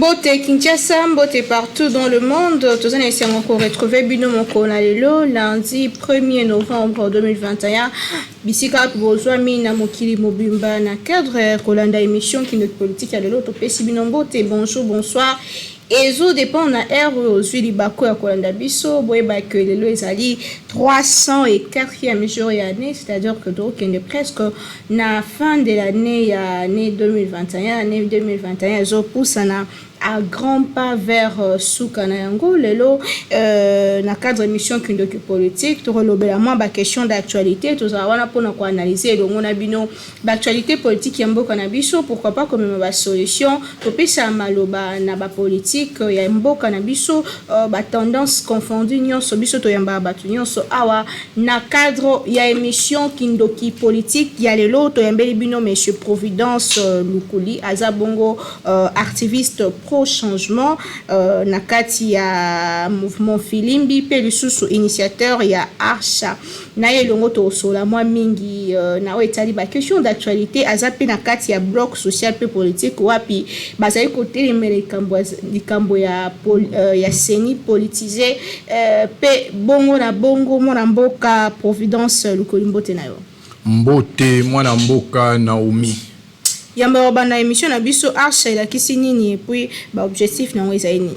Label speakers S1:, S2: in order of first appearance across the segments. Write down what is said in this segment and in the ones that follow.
S1: Mbote Kinshasa, Mbote partout dans le monde. Tous les essais encore retrouvé Bino Moko Nalelo lundi 1er novembre 2021. Bisika Bozwa Mina Mokili Mobimba na cadre Kolanda émission qui notre politique à l'autre Pessi Bino Mbote. Bonjour, bonsoir. Ezo dépend na air aujourd'hui libako ya Kolanda biso boyeba que lelo ezali 304e jour et année, c'est-à-dire que donc il est presque na fin de l'année année 2021 année 2021 ezo pousse na à grands pas vers Soukanayango lelo na cadre émission qui est politique to relobela moi ba question d'actualité to za wana pona ko analyser donc on a bino d'actualité politique ya mboka na biso pourquoi pas comme ba solution to pesa maloba na ba politique ya mboka na biso ba tendance confondue nyonso biso to yamba batu nyonso awa na cadre ya émission kindoki politique ya lelo to yambeli bino monsieur Providence Lukuli azabongo activiste pro changement nakati ya mouvement Filimbi pe lisusu initiateur ya Arsha na yelongo to sola moi mingi na wetali ba question d'actualité azape nakati ya bloc social pe politique wapi bazali côté likambo ya seni politisé pe bongo na bongo mona mboka Providence Lukuli Mbote nayo
S2: Mbote mwana mboka Naomi
S1: yamba bana émission na biso Arsha la kisinini et puis ba objectif na wezaini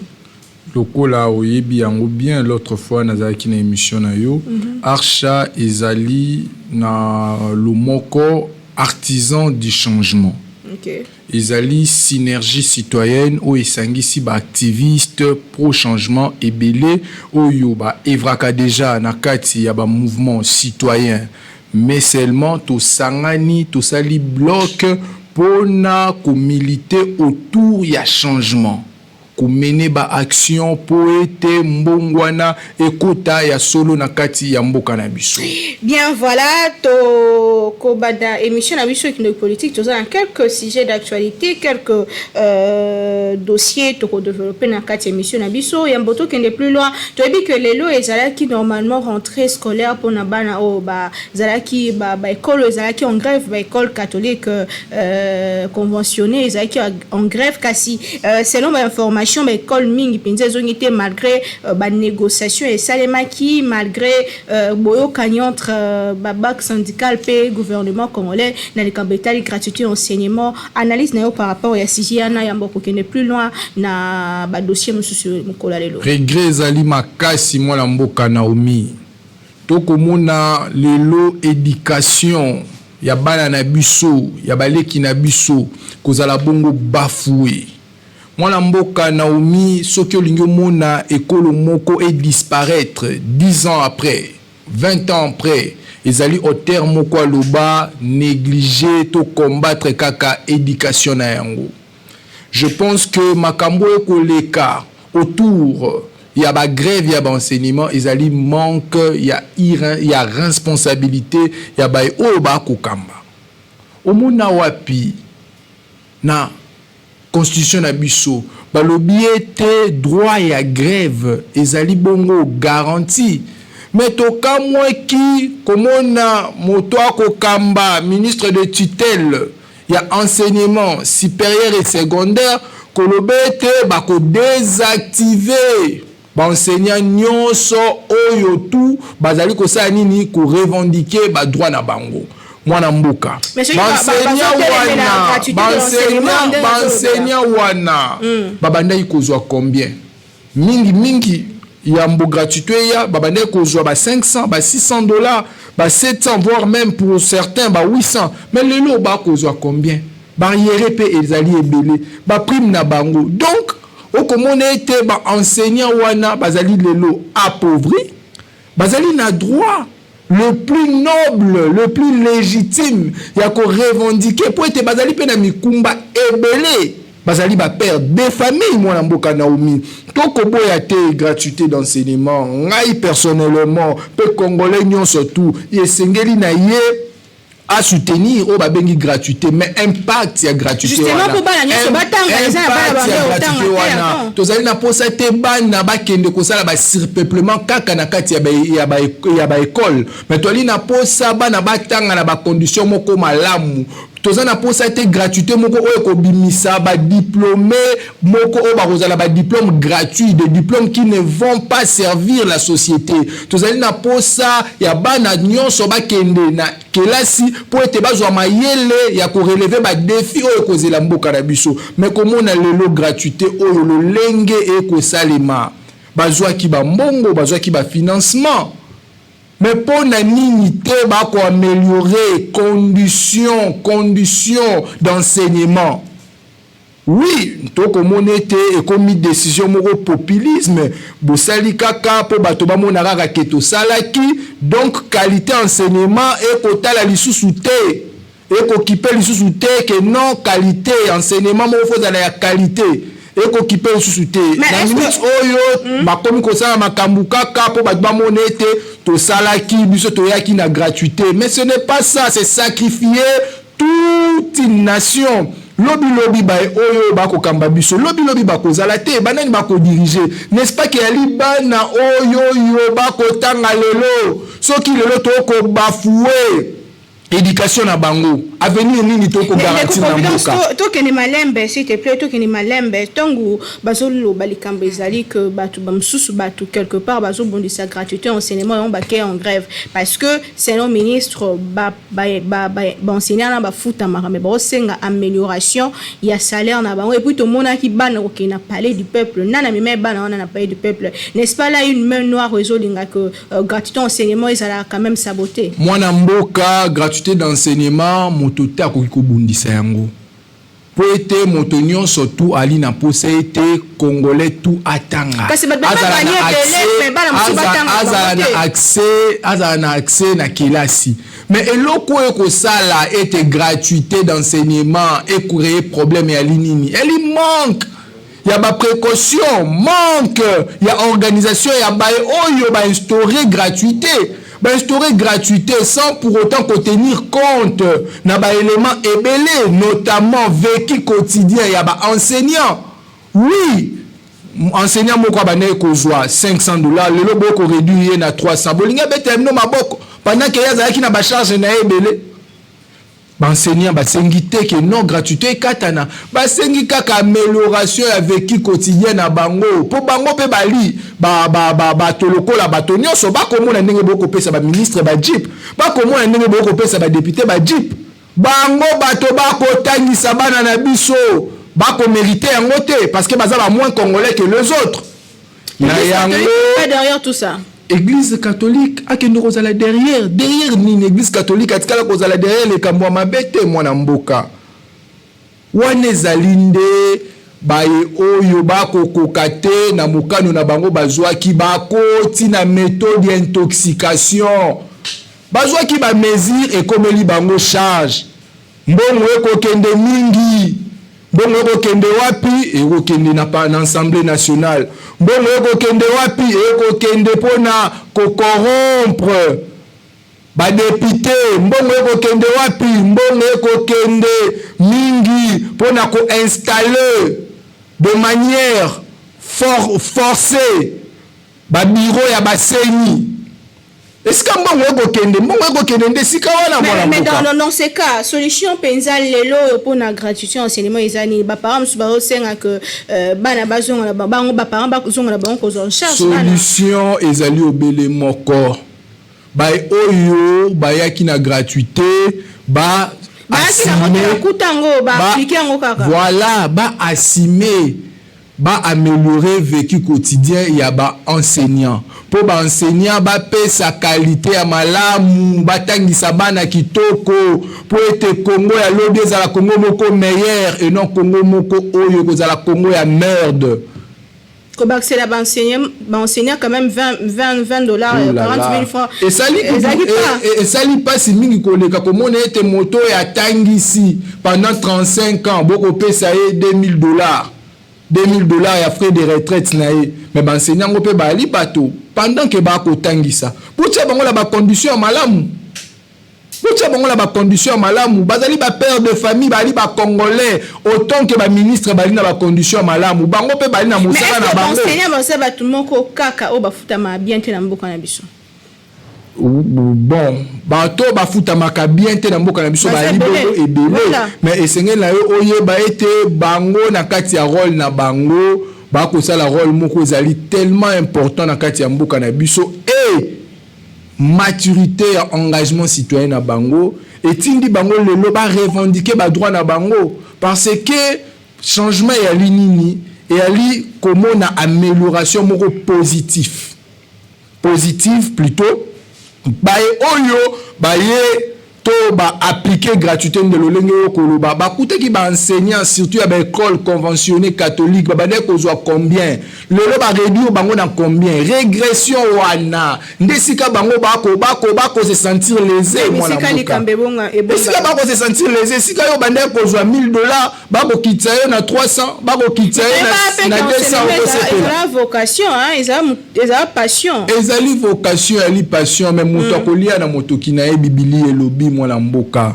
S2: lokola oyebi yango bien l'autre fois nazaki na émission na yo Arsha ezali na lomoko artisan du changement.
S1: OK.
S2: Ezali synergie citoyenne o esangisi ba activiste pro changement ebele oyo ba evraka déjà na kati ya ba mouvement citoyen mais seulement to sangani to sali bloc pona ko militer autour ya changement ko mener ba action poete mbongwana ekota ya solo na kati ya mboka na biso.
S1: Bien voilà to ko bada émission na biso qui politique to za quelques sujets d'actualité quelques dossiers to ko développer na kati émission na biso ya mboto kende plus loin to ebi que lelo ezala qui normalement rentrée scolaire pour na bana o ba zala ki ba école ezala ki en grève ba école catholique conventionnée ezala ki en grève kasi selon ba information ba école mingi penza zongité malgré ba négociation et salemaki malgré boyo kany entre ba bac syndical pe gouvernement congolais na le kabetali gratuité enseignement analyse na yo par rapport ya sijiana ya mboko kende plus loin na ba dossier mususu mokola lelo
S2: regret zali makasi mwana mboka Naomi toko mona lelo éducation ya bana na biso ya baleki na biso kozala bongo bafoué mwana mboka Naomi soki olingi mona ekolo moko et disparaître 10 ans après 20 ans après ezali au terme kwa loba négliger to combattre kaka éducation na yango. Je pense que makambo ekoleka autour ya ba grève ya ba enseignement ezali manque ya responsabilité ya ba o ba kokamba omona wapi na constitution na biso balobi ete droit ya grève ezali bongo garantie mais toka mweki komona moto akokamba ministre de tutelle ya enseignement supérieur et secondaire kolobe ete bako désactiver ba enseignant nyonso oyo tout bazali kosala nini ko revendiquer ba droit na bango mwana mboka enseignant wana babanda ikozwa combien mingi ya mbo gratuité ya babanda ikozwa ba 500 ba 600 dollars ba 700 voire même pour certains ba 800 mais lelo ba kozwa combien barrière pe ezali ebele ba prime na bango donc okomona ete ba enseignant wana bazali lelo appauvri bazali na droit le plus noble, le plus légitime, il y a qu'on revendiquer pour être bazali pe na mikumba ebele, bazali ba père des familles moi mboka Naomi. Toko boya te gratuité d'enseignement, ngai personnellement, pe congolais nyon surtout, yesengeli na ye à soutenir au babengi gratuité mais impact ya gratuité
S1: justement pour bana nyoso batanga eza bana batanga
S2: tozali na posa te bana bakende kosala ba surpeuplement kaka na kati ya ba école mais toli na posa bana batanga na ba condition moko malamu tozana posa ete gratuité moko oyo kobimisa ba diplômé moko oyo bakozala ba diplôme gratuit, des diplômes qui ne vont pas servir la société. Tozali na posa ya bana nyonso bakende na kelasi po ete bazwa mayele ya korelever ba défi oyo kozela mboka na biso. Mais komona lelo gratuité oyo lolenge ekosalema bazwaki ba mbongo, bazwaki ba financement. Mais pour nini te ba ko améliorer conditions d'enseignement. Oui, to komone te et comme décision moko populisme, bosali kaka po bato ba mona kaka keto salaki, donc qualité enseignement et kotala lisusu te. Et ko kipe lisusu te que non qualité enseignement mo faut dans la qualité. Et ko kipe lisusu te. Na minute oyo bakomi ko sala makambu kaka po bato ba mona te to salaki biso to yaki na gratuité. Mais ce n'est pas ça, c'est sacrifier toute une nation. Lobi ba oyo ba ko kamba biso. Lobi ba ko zala te banani ba ko diriger. N'est-ce pas que ali bana oyo ba ko tanga lelo. Soki lelo to ko bafouer éducation na bango. Avenir nini to ko garantir na mboka.
S1: To ke ni malembe s'il te plaît, to ke ni malembe tangu bazolo balikambe ezali que batu bamsusu batu quelque part bazo bondisa gratuité enseignement on ba en grève parce que c'est le ministre ba enseignant na ba futa mara mais ba senga amélioration ya salaire na bango et puis to mona ki bana ko na palais du peuple nana mais bana on na palais du peuple n'est-ce pas là une main noire résolinga que gratuité enseignement ezala quand même saboté.
S2: Mwana mboka gratuité d'enseignement motote akoki kobundisa yango po ete moto nyonso tu ali na posa ete congolais tout atanga azala na accès na kelasi mais eloko ekosala ete gratuité d'enseignement créer problème ya linini eli manque ya ba précaution manque ya organisation ya ba oyo ba instaurer gratuité. Instaurer gratuité sans pour autant tenir compte na ba élément ebele notamment vécu quotidien ya ba enseignant. Oui, enseignant moko ba ne ko joa $500 lelo boko réduire na 300 bolinga betemno maboko pendant que yaza ki na ba charge na ebele. Enseignant basengi te que non gratuité katana basengi kaka amélioration ya vécu quotidien na bango po bango pe bali ba tolokola bato nyonso ba komona ndenge boko pesa ba ministre ba jeep ba komona ndenge boko pesa ba député ba jeep bango bato ba kotangisa bana na biso ba ko mériter yango te parce que baza ba moins congolais que les autres.
S1: Derrière tout ça
S2: Église catholique a kendo kozala derrière ni église catholique atikala kozala derrière les kambo mabete mwana mboka wane zalinde baye oyo bakokoka te na mokano na bango bazwaki bakoti na méthode d'intoxication bazwaki ba mesure ekomeli bango charge mbongo ekokende mingi mbongo ekokende wapi ekokende na Assemblée nationale mbongo ekokende wapi ekokende pona ko corrompre ba député mbongo ekokende wapi mbongo ekokende mingi pona ko installer de manière forcée ba bureau ya baseni. Est-ce que mbongo ekokende ndesika wana mwana mboka?
S1: Mais dans ces cas, solution penza lelo pour na gratuité enseignement ezani ba parents musu ba osenga que bana bazonga na bango ba parents bazonga na bango ko en charge.
S2: Solution ezali obele moko. Ba oyo ba yaki na gratuité ba voilà ba assumer ba améliorer vécu quotidien ya ba enseignant pour ba enseignant ba pesa qualité ya malamu batangisa bana kitoko pour être Congo ya lobi za la Congo moko meilleur et non Congo moko oyo ko za la Congo ya merde.
S1: Comme c'est la enseignant quand même $20 40 000 francs
S2: et ça li pas si mingi koleka comme on était moto ya tangisi pendant 35 ans boko pesa $2,000 $2,000 ya frais de retraite na ye mais enseignant ngo pe bali bato pendant que ba ko tangisa pour tia bango la ba condition malamu pour tia bango la ba condition malamu bazali ba père de famille bali ba congolais autant que ba ministre bali na ba condition malamu bango pe bali na mosala na bango
S1: enseignant ba sa ba tout moko kaka o ba futa ma bien te na mboka na biso
S2: bon bato bafutamaka bien te na mboka na biso bali bongo ebele mais esengeli na yo oyeba ete bango na kati ya rôle na bango bakosala rôle moko ezali tellement important na kati ya mboka na biso et maturité ya engagement citoyen na bango etindi bango lelo ba revendiquer ba droit na bango parce que changement ya linini et ali komona amélioration moko positif plutôt baye oyo baye to ba appliquer gratuité de lolenge okoloba bakutaki ba enseignant surtout ya ba école conventionnée catholique ba bande kozwa combien lelo ba réduire bango na combien régression wana ndesika bango bako se sentir lésé moi na ndesika bako se sentir lésé sika yo bande kozwa $1000 bako kitsa yo na 300 bako kitsa yo na 200
S1: la vocation hein ezala passion
S2: ezali vocation ali passion mais moto akolia na motoki na bibili elobi mwana mboka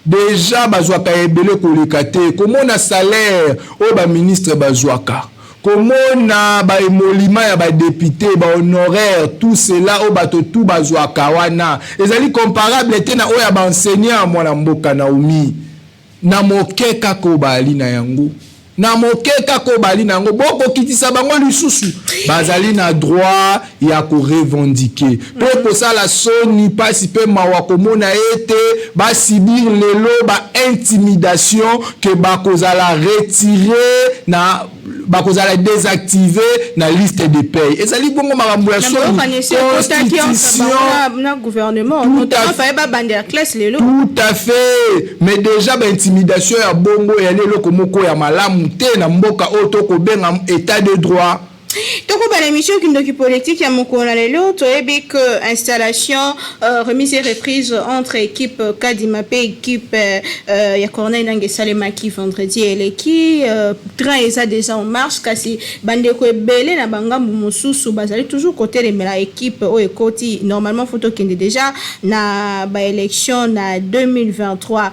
S2: déjà bazwaka ebele koleka te komona salaire o ba ministre bazwaka komona ba emolima ya ba député ba honoraire tout cela o bato tout bazwaka wana ezali comparable te na o ya ba enseignant mwana mboka na umi na mokeka ko bali na yango na mokeka ko bali na yango boko kitisa bango lisusu bazali na droit ya ko revendiquer pe ko sala soni pasi pe mawa komona ete ba sibir lelo ba intimidation que ba kozala retirer na ba kozala désactiver na liste de paye ezali bongo makambo ya soni constitution
S1: na gouvernement notamment fa ba bande la classe lelo
S2: tout à fait mais déjà ba intimidation ya bongo ya lelo komoko ya malamu te na mboka oto ko benga état de droit.
S1: Toko ba l'émission kindoki politique ya mokona lelo toyebi que installation remise et reprise entre équipe Kadima pe équipe ya Corneille Nangue Salemaki vendredi eleki train eza déjà en marche kasi bande ko ebele na bangambu mosusu bazali toujours côté de la équipe o ekoti normalement photo kende déjà na ba élection na 2023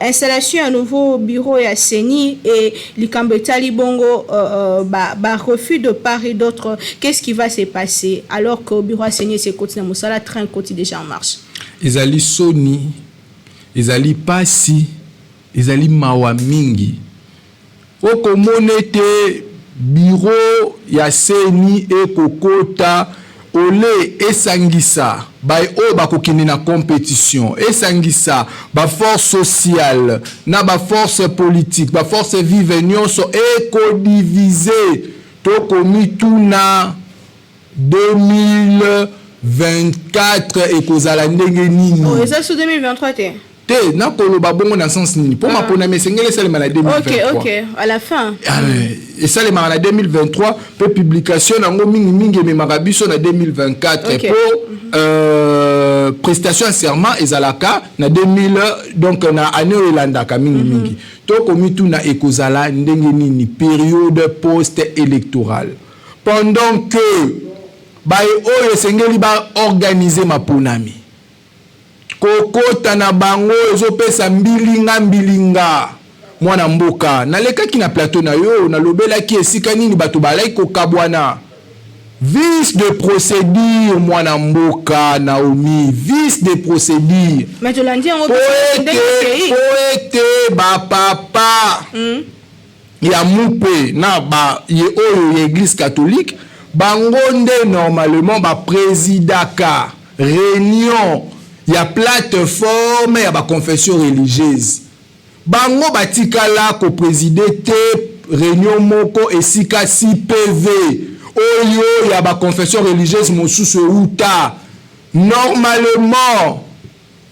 S1: installation à nouveau bureau ya Seni et likambo etali bongo ba refus de part et d'autres. Qu'est-ce qui va se passer alors que au bureau à Seni c'est côté na mosala train côté déjà en marche
S2: ezali soni ezali pasi ezali mawa mingi okomone te bureau ya Seni e kokota ole esangisa bay o bakokini na compétition esangisa ba force sociale na ba force politique ba force vive nyonso e ko diviser to komi tuna 2024 et kozala ndenge nini
S1: ça sous 2023
S2: te na koloba bongo na sens nini pour ma pona mesengele sale mala 2023
S1: OK à la fin
S2: et ça les mala 2023 pe publication nango mingi me marabiso na 2024 okay. Pour prestation à serment ezalaka na 2000 donc na année Irlanda ka mingi to komi tuna ekozala ndenge nini période post électorale pendant que baye oyo sengeli ba organiser maponami kokota na bango ezopesa mbilinga mwana mboka nalekaki na plateau na yo nalobelaki esika nini bato balai kokabwana vice de procédure mwana mboka Naomi vice de procédure
S1: mais tu l'as dit en
S2: poete ba papa ya mupe na ba ye oyo église catholique bango nde normalement ba présidaka réunion ya plateforme ya ba confession religieuse bango batikala ko présider te réunion moko esika si PV oyo ya ba confession religieuse mosusu uta normalement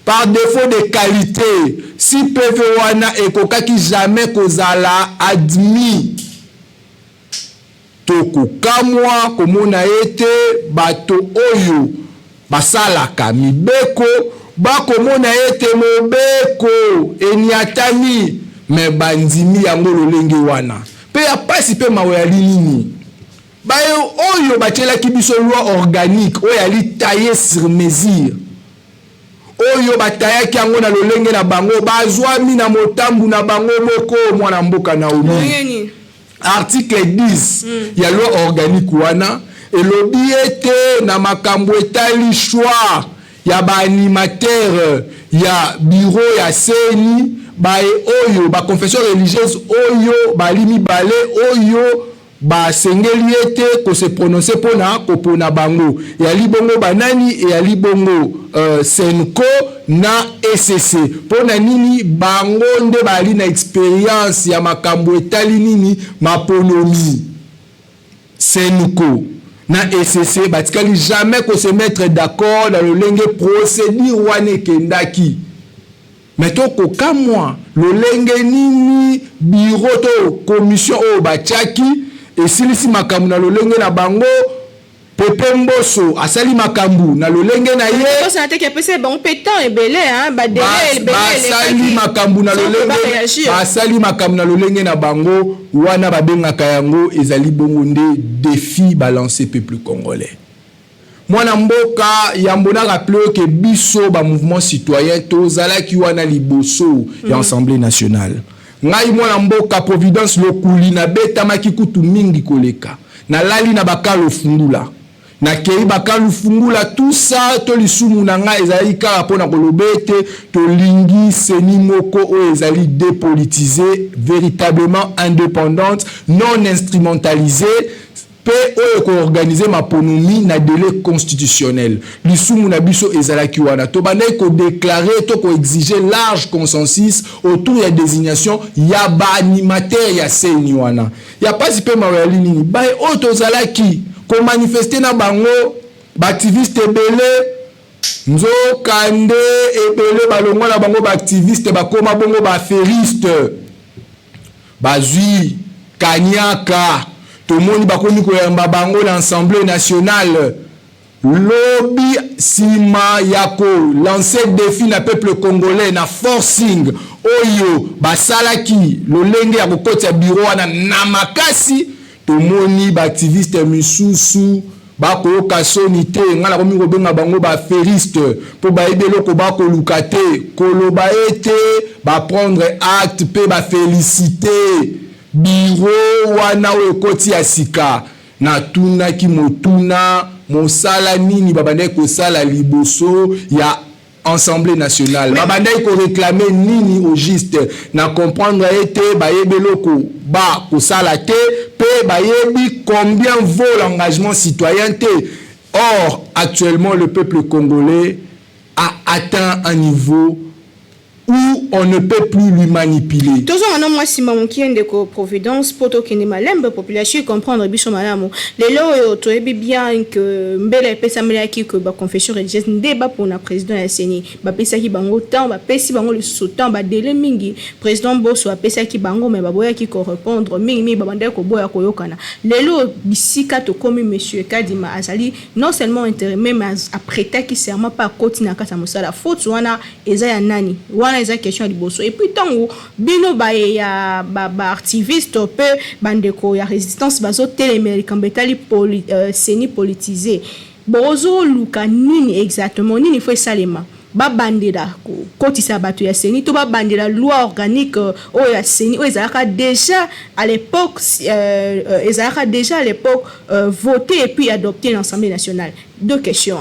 S2: par défaut de qualité si PV wana ekokaki jamais kozala admis toko kamwa komona ete bato oyo basalaka mibeko bakomona ete mobeko eniatami me bandimi yango lolenge wana pe ya pasi pe mawe ya nini bayo oyo batelaki biso loi organique oyo ali taillé sur mesure oyo batayaki yango na lolenge na bango bazwami na motambu na bango moko mwana mboka na umi article 10 ya loi organique wana elobi ete na makambo etali choix ya ba animateur ya bureau ya seni ba oyo ba confession religieuse oyo ba limi balé oyo ba sengeli ete ko se prononcer pona ko pona bango ya libongo banani et ya libongo senko na SCC pona nini bango nde bali na expérience ya makambo etali nini maponomi senko na SCC batikali jamais ko se mettre d'accord dans le lenge procédure wane kendaki mais to ko kamwa le lenge nini bureau to commission o bachaki et silisi makambu na lolenge na bango Pepe Mboso asali makambu na lolenge na ye
S1: ça te que pese bon pétant et belé hein ba délai
S2: asali makambu na lolenge asali makambu na lolenge na bango wana babengaka yango ezali bongo nde défi balancer peuple congolais mwana mboka yambona rappeler que biso ba mouvement citoyen tozala ki wana liboso ya Assemblée nationale ngai mwana mboka Providence lokuli na betama kikutu mingi koleka na lali na bakalo fungula na kei bakalo fungula tout ça to lisumu na ngai ezali kaka pona kolobete to lingi seni moko o ezali dépolitisé véritablement indépendante non instrumentalisée pe oyo ko organiser maponomi na délai constitutionnel lisumu na biso ezalaki wana to bandai ko déclarer to ko exiger large consensus autour ya désignation ya ba animateur ya seni wana ya pas pe mawali nini ba o to zalaki ko manifester na bango ba activiste ebele nzokande ebele balongwa na bango ba activiste bakoma bongo ba affairiste bazui kanyaka tout le monde bakomi koyamba bango l'Assemblée nationale lobby sima yako lancer défi na peuple congolais na forcing oyo basalaki lolenge ya kokoti ya bureau wana na makasi tout le monde ba activiste misusu bakoyoka soni te ngala komi kobenga bango ba affairiste po bayebelo ko bakoluka te koloba ete ba prendre acte pe ba féliciter bureau wana oyo koti ya sika na tuna ki motuna mosala nini babandai kosala liboso ya Assemblée nationale babandai ko réclamer nini au juste na comprendre ete bayebeloko ba kosala te pe bayebi combien vaut l'engagement citoyen te. Or actuellement le peuple congolais a atteint un niveau où on ne peut plus lui manipuler.
S1: Tous on a moi si mon qui est de Providence poto qui n'est malembe population comprendre biso malamu les lois to ebi bien que mbele pesa mele ki que ba confession religieuse ndeba pour na président ya CENI ba pesa ki bango temps ba pesi bango le sautant ba délai mingi président Bosso a pesa ki bango mais ba boya ki ko répondre mingi ba bande ko boya ko yokana lelo bisika to comme monsieur Kadima azali non seulement intérêt mais après qui serment pas continue kata mosala faute wana eza ya nani wana eza question liboso et puis tango bino ba ya ba activiste peu bandeko ya résistance bazo télémé kambetali CENI politisé bozo luka nini exactement nini faut salema ba bandela ko kotisa bato ya CENI to ba bandela loi organique o ya CENI o ezaka déjà à l'époque voté et puis adopté l'Assemblée nationale. Deux questions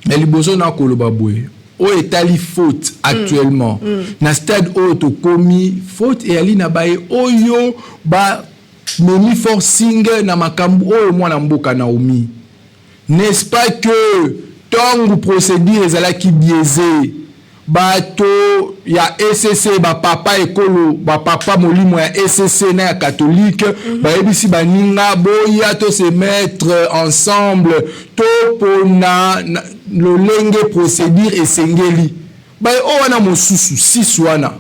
S2: mais liboso na koloba boye o etali faute actuellement na stade o to komi faute et ali na bae oyo ba moni forcing na makambu o mwana mboka na omi n'est-ce pas que tant procédure ezalaki biaisé bato ya SCC ba papa ekolo ba papa molimo ya SCC na ya catholique ba ebisi baninga boya to se mettre ensemble to pona lolenge procédure esengeli ba o wana mosusu six wana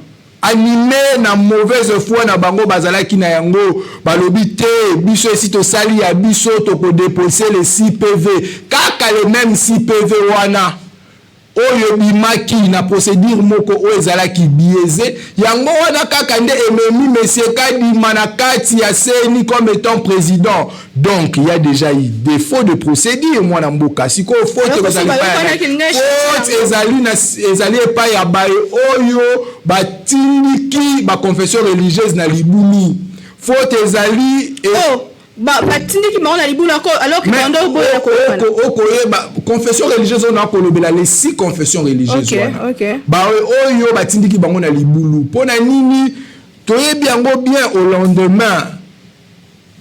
S2: animé na mauvaise foi na bango bazalaki na yango balobi te biso esi to sali ya biso to ko déposer les 6 PV kaka les mêmes 6 PV wana oyo bimaki na procédure moko o ezalaki biaisé yango wana kaka nde ememi monsieur Kadima na kati ya CENI comme étant président. Donc il y a déjà eu défaut de procédure mwana mboka siko faute ezali pa ya bae oyo batindiki ba confession religieuse na libulu faute ezali
S1: batindiki bango na libulu alors que bando boya ko
S2: confession religieuse on a kolobela les 6 confessions religieuses
S1: OK.
S2: Ba oyo batindiki bango na libulu pona nini toyebi yango bien au lendemain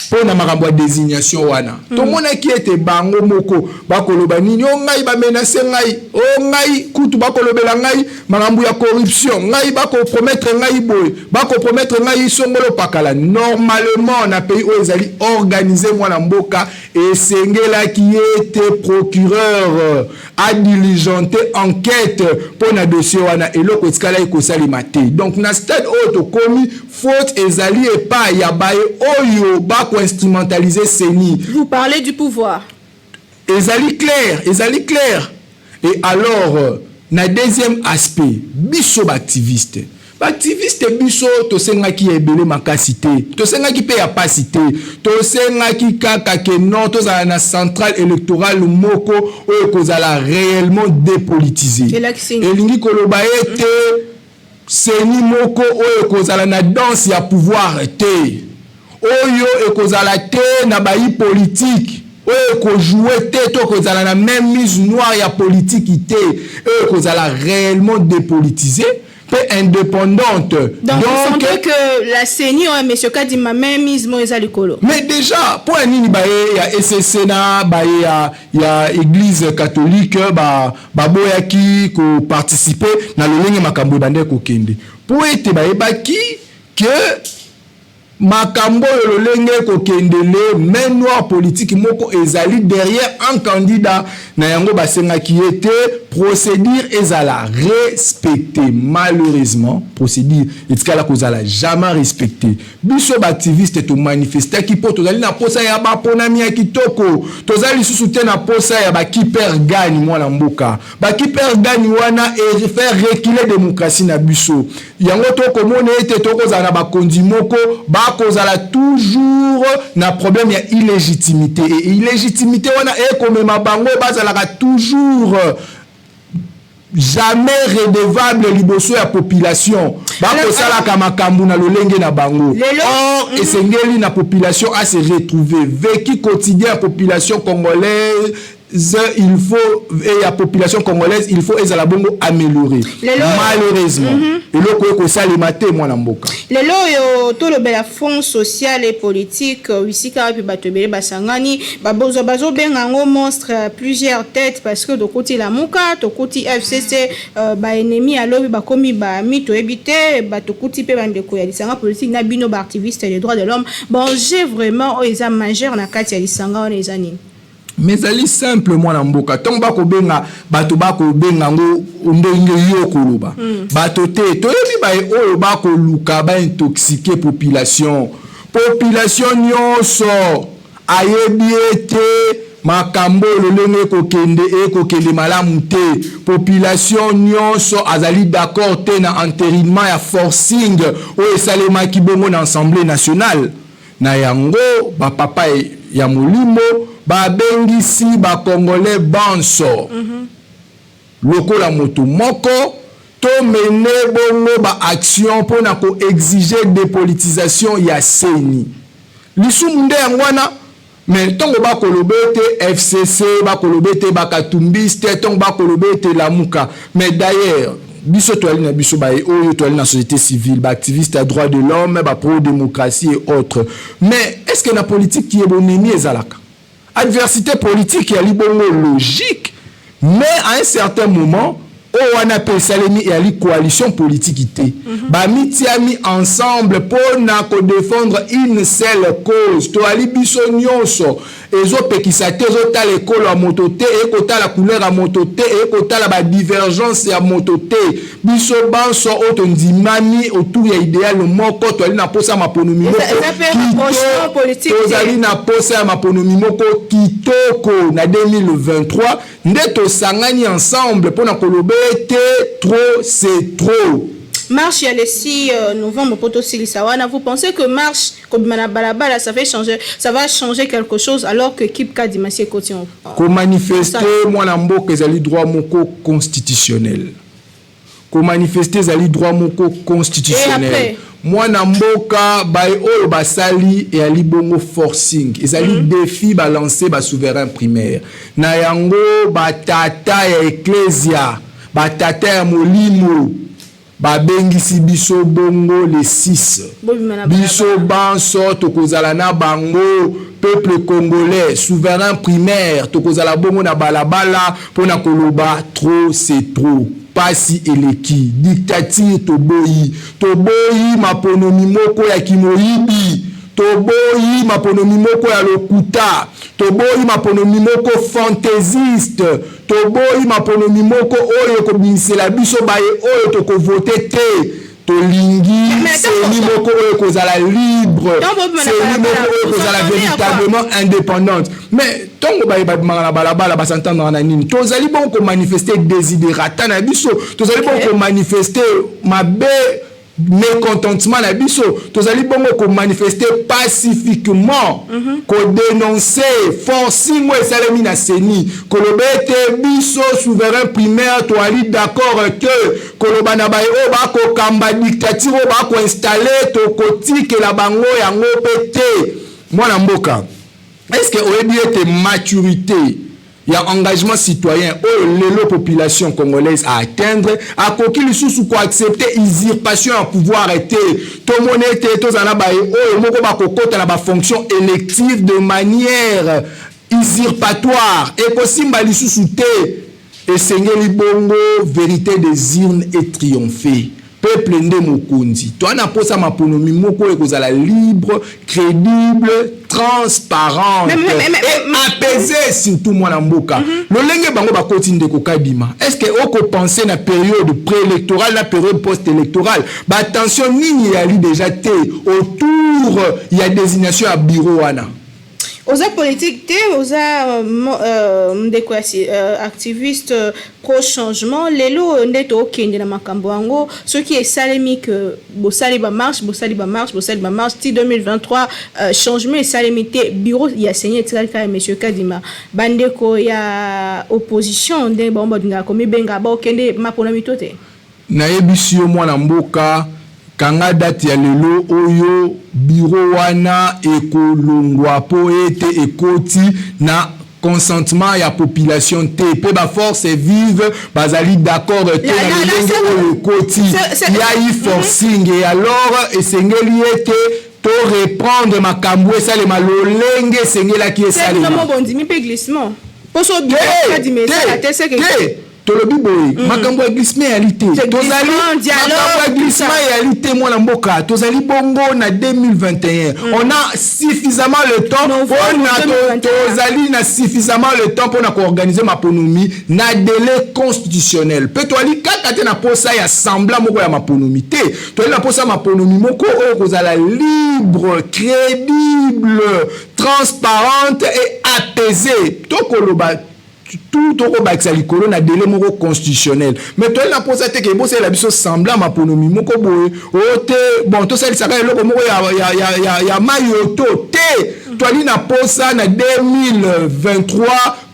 S2: pour na makambo ya désignation wana to mona ki ete bango moko bakoloba nini o ngai ba menacer ngai o ngai kutu bakolobela ngai makambo ya corruption ngai bako promettre ngai boy bako promettre ngai songolo pakala normalement na pays où ezali organiser mwana mboka esengela ki ete procureur a diligenté enquête pour na dossier wana eloko etikala ekosalima te donc na stade auto komi faute ezali epa ya baye oyo bako instrumentaliser CENI.
S1: Vous parlez du pouvoir.
S2: Ezali clair. Et alors, na deuxième aspect, biso activiste biso to senga ki ebele makasité, to senga ki pe ya pasité, to senga ki kaka ke non to za na centrale électorale moko oyo kozala réellement dépolitisé. Et lingi koloba ete CENI moko oyo kozala na danse ya pouvoir te. Oyo ekozala te na bayi politique oyo ekojouer te to kozala na même mise noire ya politique te oyo ekozala réellement dépolitisé peu indépendante.
S1: Donc vous sentez que la CENI monsieur Kadima même mise Moïse Likolo.
S2: Mais déjà pour nini baye ya SSC na baye ya église catholique boyaki ko participer na lolenge makambo bande ko kende pour ete baye baki que makambo lolenge ko kendele main noire politique moko ezali derrière un candidat na yango basenga qui était procédure ezala respecté malheureusement procédure etikala kozala jamais respecté biso activiste to manifester ki po tozali na posa ya ba ponami ya kitoko tozali susu te na posa ya ba ki perd gagne mwana mboka ba ki perd gagne wana et faire reculer démocratie na biso yango to komone ete to kozala ba kondi moko ba kozala toujours na problème ya illégitimité et illégitimité wana ekomema bango bazala toujours jamais redevable liboso ya population bakosalaka makambo na lolenge na bango or esengeli na population à se retrouver vécu quotidien population congolaise il faut et la population congolaise il faut ezala bongo améliorer malheureusement eloko eko salima te mwana mboka
S1: lelo yo to le bela fonds social et politique wisika pe batobele basangani babozo bazo benga ngo monstre plusieurs têtes parce que de côté la muka to côté FCC ba ennemi alobi ba komi ba mito ebité ba to côté pe bande ko ya lisanga politique na bino ba activiste des droits de l'homme bon j'ai vraiment eza majeur na kati ya lisanga on ezani.
S2: Mais ali simple mwana mboka tong bako benga bato bako benga ngo ndenge yo koloba bato te toyebi ba oyo bako luka ba intoxiquer population nyonso ayebi ete makambo lolenge kokende malamu te population nyonso azali d'accord te na entérinement ya forcing oyo esalemaki bongo na Assemblée nationale na yango ba papa ya molimo babengisi ba congolais banso lokola moto moko to mene bongo ba action pona ko exiger dépolitisation ya CENI lisumunde yangwana mais tongo ba kolobete FCC ba kolobete ba katumbiste tongo ba kolobete la muka mais d'ailleurs biso toali na biso ba oyo toali na société civile ba activiste à droits de l'homme ba pro démocratie et autres mais est-ce que la politique qui est bonemi ezalaka adversité politique ya libongo logique mais à un certain moment on appelle salemi et ali coalition politique té ba mitiami ensemble pour na ko défendre une seule cause to ali biso nyonso ezo pekisa te zo tala ekolo ya moto te e ko tala couleur ya moto te e ko tala ba divergence ya moto te biso banso oto ndimami autour ya idéal moko to ali na posa maponomi moko to ali na posa ya maponomi moko kitoko na 2023 ndeto sangani ensemble pour na kolobe trop c'est trop.
S1: Marche il y a le 6 novembre poto Silisawana. Vous pensez que marche comme Manabalabala ça va changer quelque chose alors que Kip Kadimasie continue.
S2: Ko manifester mwana mboka ezali droit moko constitutionnel. Ko manifester ezali droit moko constitutionnel. mwana mboka baye oyo basali et ali bongo forcing ezali défi balancer ba souverain primaire na yango batata ya ecclesia batata ya molimo babengisi biso bongo les 6 biso banso tokozala na bango peuple congolais souverain primaire tokozala bongo na balabala pona koloba trop c'est trop pasi eleki dictature toboyi maponomi moko ya kimoyibi toboyi maponomi moko ya lokuta toboyi maponomi moko fantaisiste toboyi maponomi moko oyo kobinisela biso baye oyo tokovote te tolingi seni moko oyo kozala libre seni moko oyo kozala véritablement indépendante mais tongo baye babimaka na balabala basantandaka na nini tozali bongo komanifeste desiderata na biso tozali bongo komanifeste mabe mécontentement na biso tozali bongo ko manifester pacifiquement ko dénoncer forcing esalemi na seni kolobete biso souverain primaire to ali d'accord que koloba na baye o ba ko kamba dictature ba ko installer to kotike la bango yango pété mwana mboka est-ce que oyebi ete maturité il y a engagement citoyen la population congolaise à atteindre à koki lisusu ko accepter usurpation à pouvoir été to monete to zana baye moko ba kokota na ba fonction élective de manière usurpatoire et kosimba lisusu te esengeli bongo vérité des urnes et triompher peuple nde mokonzi to ana posa maponomi moko ekozala libre crédible transparente et apaisé surtout mwana mboka lolenge bango bakoti ndeko kadima est-ce que oko penser na période préélectorale na période post-électorale ba attention nini yali déjà te autour ya désignation à bureau wana
S1: oza politique te oza ndeko activiste pro changement lelo ndeto okende na makambo yango ce qui est salemi que bosali ba marche ti 2023 changement et salemité bureau ya seigneur tika monsieur Kadima bandeko ya opposition nde bomba dinga komi benga ba okende mapona mitote
S2: na yebisio mwana mboka kanga date ya lelo oyo bureau wana ekolongwa po ete ekoti na consentement ya population te pe ba force vive bazali d'accord te na lenge oyo ekoti ya i forcing et alors esengeli ete to reprendre makambo esalema lolenge esengelaki esalema
S1: c'est vraiment bondimi pe glissement poso bureau Kadima la tese que
S2: tolobi boye makambo ya glissement réalité tozali makambo ya glissement réalité mwana mboka tozali bongo na 2021 on a suffisamment le temps tozali na suffisamment le temps pour na organiser maponomi na délai constitutionnel pe toali kaka te na posa ya semblant moko ya maponomi te toali na posa maponomi moko oyo kozala libre crédible transparente et apaisée tokoloba tout au bakisa likolo na délai moko constitutionnel mais toi la pose te ke bosse la biso semblant maponomi moko boye ote bon to sali saka eloko moko ya mayoto te toi li na posa na 2023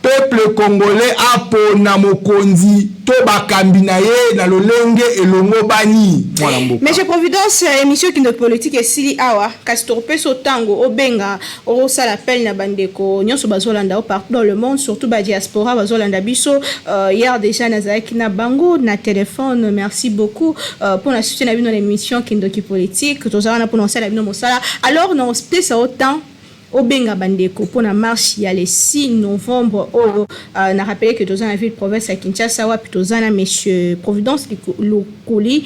S2: peuple congolais apona mokonzi to bakambi na ye na lolenge elongo bani mwana mboka
S1: mais j'ai providence émission qui notre politique esili awa kasi topeso tango obenga osala appel na bandeko nyonso bazolanda partout dans le monde surtout ba diaspora bazolanda biso hier déjà nazaki na bango na téléphone merci beaucoup pour la soutien na bino na émission Kindoki politique tozana pour lancer la bino mosala alors non place autant obenga bandeko pour la marche il y a le 6 novembre on a rappelé que dans la ville province à Kinshasa wa pitozana monsieur Providence Lokoli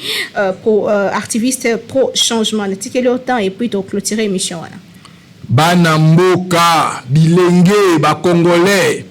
S1: pro activiste pro changement n'tikeli autant et puis to clôturer émission wana
S2: bana mboka bilenge ba congolais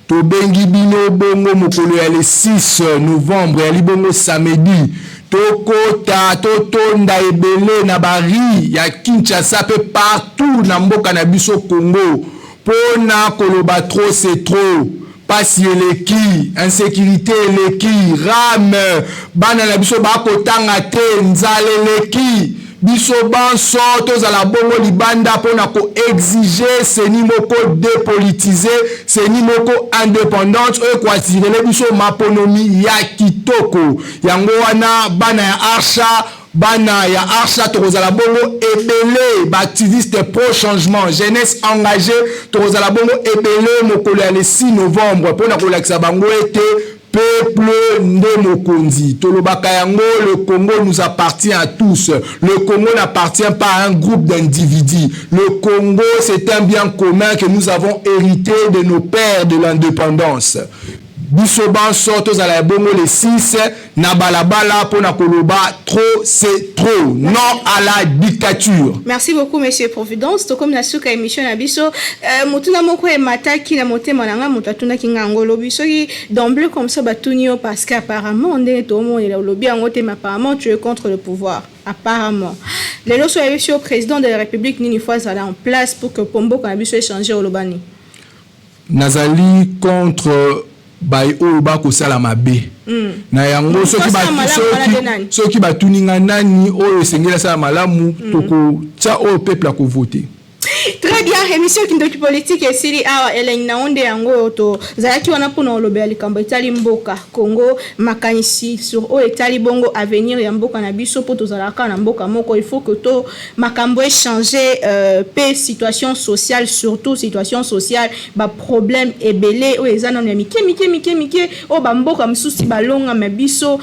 S2: to bengi bino bongo mokolo ya le 6 novembre ya libongo samedi tokota totonda ebele na bari ya Kinshasa pe partout na mboka na biso Congo pona koloba trop c'est trop pasi eleki insécurité eleki rame bana na biso bakotanga te nzala eleki biso banso tozala bongo libanda pona ko exiger seni moko dépolitisé seni moko indépendante oyo ko asirele biso maponomi ya kitoko yango wana bana ya Arsha bana ya Arsha tokozala bongo ebele ba activiste pro changement jeunesse engagée tokozala bongo ebele mokolo ya le 6 novembre pona kolakisa bango ete peuple nde mokonzi tolobaka yango le Congo nous appartient à tous. Le Congo n'appartient pas à un groupe d'individus. Le Congo c'est un bien commun que nous avons hérité de nos pères de l'indépendance. Biso banso tozala bongo le 6 na balabala pona koloba trop c'est trop, non à la dictature.
S1: Merci beaucoup monsieur Providence. To comme na suka émission na biso mutuna moko e mataki na motema nanga mutatuna kinga ngolo biso ki d'emblée comme ça batunio parce qu'apparemment ndé to mo le lobby ngote mais apparemment tu es contre le pouvoir apparemment. Les lois sont au président de la République nini fois ça en place pour que Pombo kana biso échanger au lobani.
S2: Nazali contre bai o ba ko sala mabe na yango soki batuninga nani o esengela sala malamu toko tia o peuple ko voter.
S1: Très bien, émission Kindoki politique et Siri awa elena onde yango to zalaki wana pona olobe alikambo etali mboka Congo makanisi sur o etali bongo avenir ya mboka na biso poto zalaka na mboka moko il faut que to makambo changer pe situation sociale surtout situation sociale ba problème ebele o ezana na mike o ba mboka msusi balonga mabiso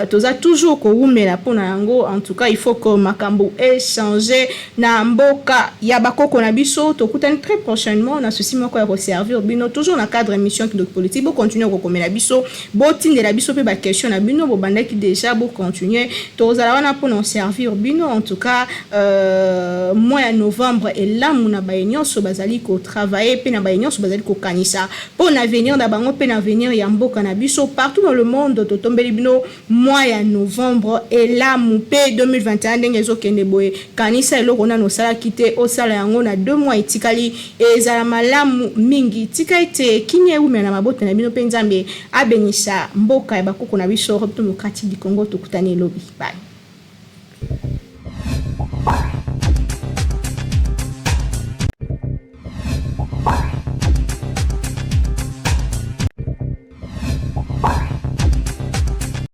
S1: toza toujours ko rumela pona yango en tout cas il faut que makambo changer na mboka ya bakoko na biso to kutani très prochainement na souci moko ya servir bino toujours na cadre émission qui politique bo continuer ko komela biso bo tinde la biso pe ba question na bino bo bandaki déjà bo continuer to zala wana pour nous servir bino en tout cas mois de novembre et là muna ba nyonso bazali ko travailler pe na ba nyonso bazali ko kanisa pour l'avenir da bango pe na avenir ya mboka na biso partout dans le monde to tombeli bino mois de novembre et là mu pe 2021 ndenge zo kende boye kanisa eloko na no sala kite o sala yango na 2 mois itikali ezala malamu mingi tikaite kinye ume na mabote na bino pe nzambe abenisa mboka ya bakoko na biso République démocratique du Congo tokutani lobi bye.